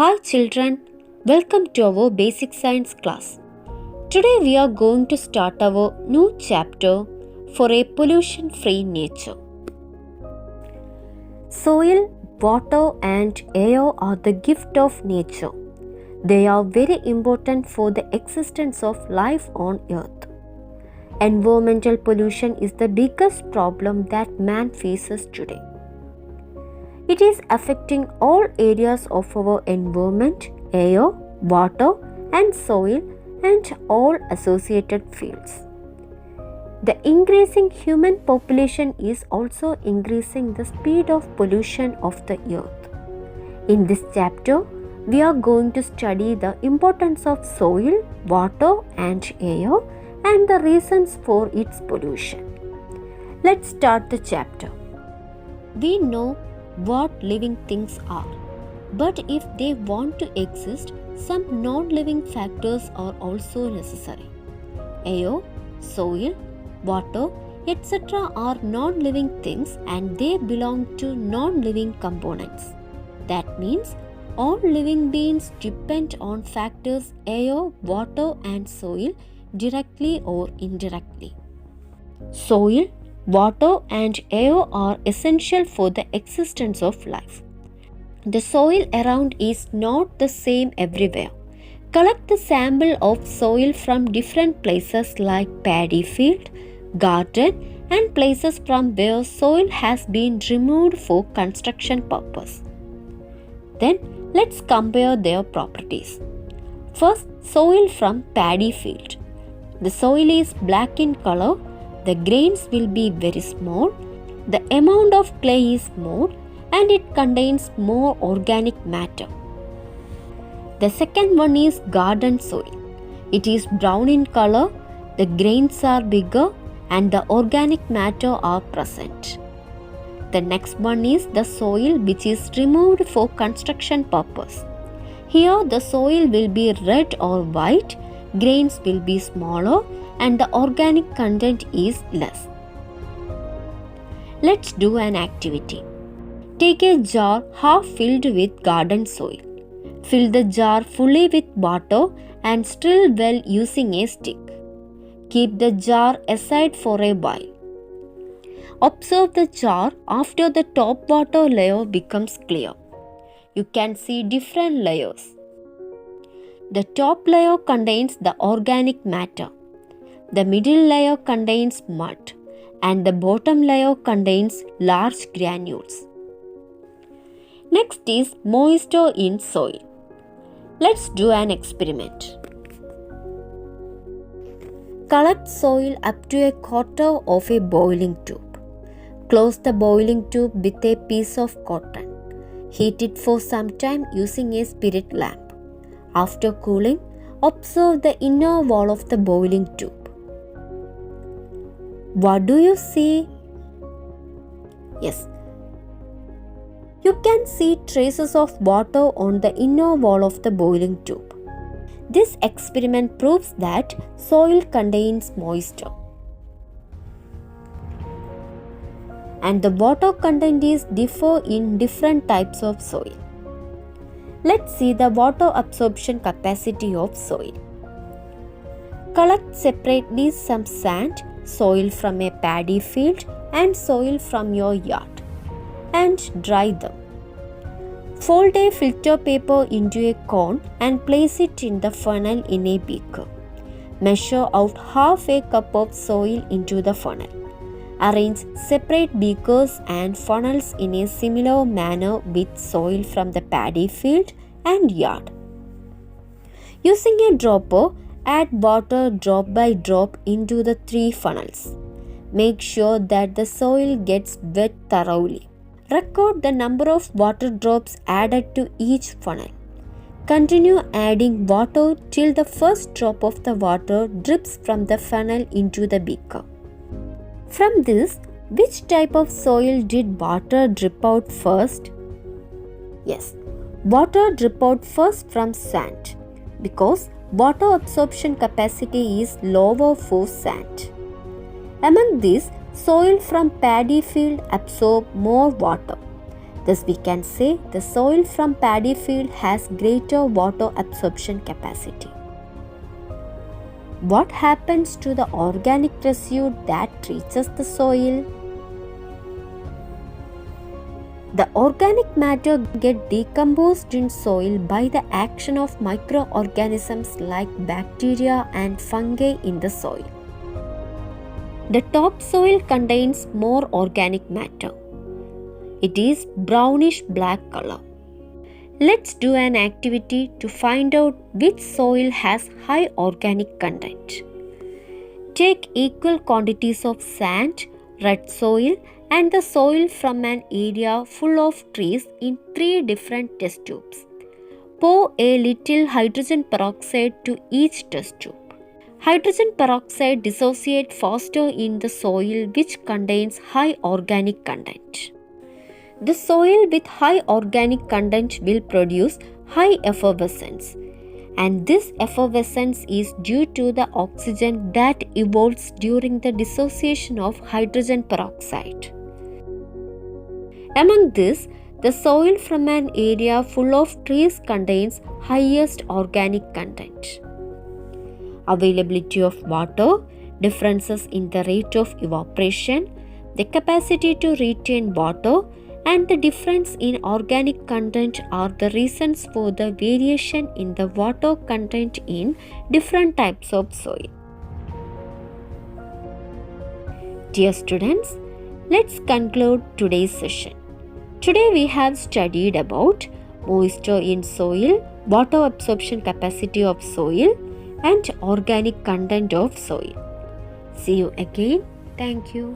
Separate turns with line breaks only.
Hi children, welcome to our basic science class. Today we are going to start our new chapter for a pollution-free nature. Soil, water and air are the gift of nature. They are very important for the existence of life on earth. Environmental pollution is the biggest problem that man faces today. It is affecting all areas of our environment, air, water and soil and all associated fields. The increasing human population is also increasing the speed of pollution of the earth. In this chapter, we are going to study the importance of soil, water and air and the reasons for its pollution. Let's start the chapter. We know what living things are, but if they want to exist, some non-living factors are also necessary. Air, soil, water, etc. are non-living things and they belong to non-living components. That means all living beings depend on factors air, water and soil directly or indirectly. Soil, water and air are essential for the existence of life. The soil around is not the same everywhere. Collect the sample of soil from different places like paddy field, garden and places from where soil has been removed for construction purpose. Then let's compare their properties. First, soil from paddy field. The soil is black in color. The grains will be very small, the amount of clay is more and it contains more organic matter. The second one is garden soil. It is brown in color, the grains are bigger and the organic matter are present. The next one is the soil which is removed for construction purpose. Here the soil will be red or white, grains will be smaller and the organic content is less. Let's do an activity. Take a jar half filled with garden soil. Fill the jar fully with water and stir well using a stick. Keep the jar aside for a while. Observe the jar after the top water layer becomes clear. You can see different layers. The top layer contains the organic matter. The middle layer contains mud and the bottom layer contains large granules. Next is moisture in soil. Let's do an experiment. Collect soil up to a quarter of a boiling tube. Close the boiling tube with a piece of cotton. Heat it for some time using a spirit lamp. After cooling, observe the inner wall of the boiling tube. What do you see? Yes, you can see traces of water on the inner wall of the boiling tube. This experiment proves that soil contains moisture and the water content is differ in different types of soil. Let's see the water absorption capacity of soil. Collect separately some sand, soil from a paddy field and soil from your yard and dry them. Fold a filter paper into a cone and place it in the funnel in a beaker. Measure out half a cup of soil into the funnel. Arrange separate beakers and funnels in a similar manner with soil from the paddy field and yard. Using a dropper, add water drop by drop into the three funnels. Make sure that the soil gets wet thoroughly. Record the number of water drops added to each funnel. Continue adding water till the first drop of the water drips from the funnel into the beaker. From this, which type of soil did water drip out first? Yes, water drip out first from sand because water absorption capacity is lower for sand. Among these, soil from paddy field absorb more water. Thus, we can say the soil from paddy field has greater water absorption capacity. What happens to the organic residue that reaches the soil? The organic matter gets decomposed in soil by the action of microorganisms like bacteria and fungi in the soil. The topsoil contains more organic matter. It is brownish black color. Let's do an activity to find out which soil has high organic content. Take equal quantities of sand, red soil, and the soil from an area full of trees in 3 different test tubes. Pour a little hydrogen peroxide to each test tube. Hydrogen peroxide dissociates faster in the soil which contains high organic content. The soil with high organic content will produce high effervescence, and this effervescence is due to the oxygen that evolves during the dissociation of hydrogen peroxide. Among this, the soil from an area full of trees contains highest organic content. Availability of water, differences in the rate of evaporation, the capacity to retain water, and the difference in organic content are the reasons for the variation in the water content in different types of soil. Dear students, let's conclude today's session. Today we have studied about moisture in soil, water absorption capacity of soil, and organic content of soil. See you again. Thank you.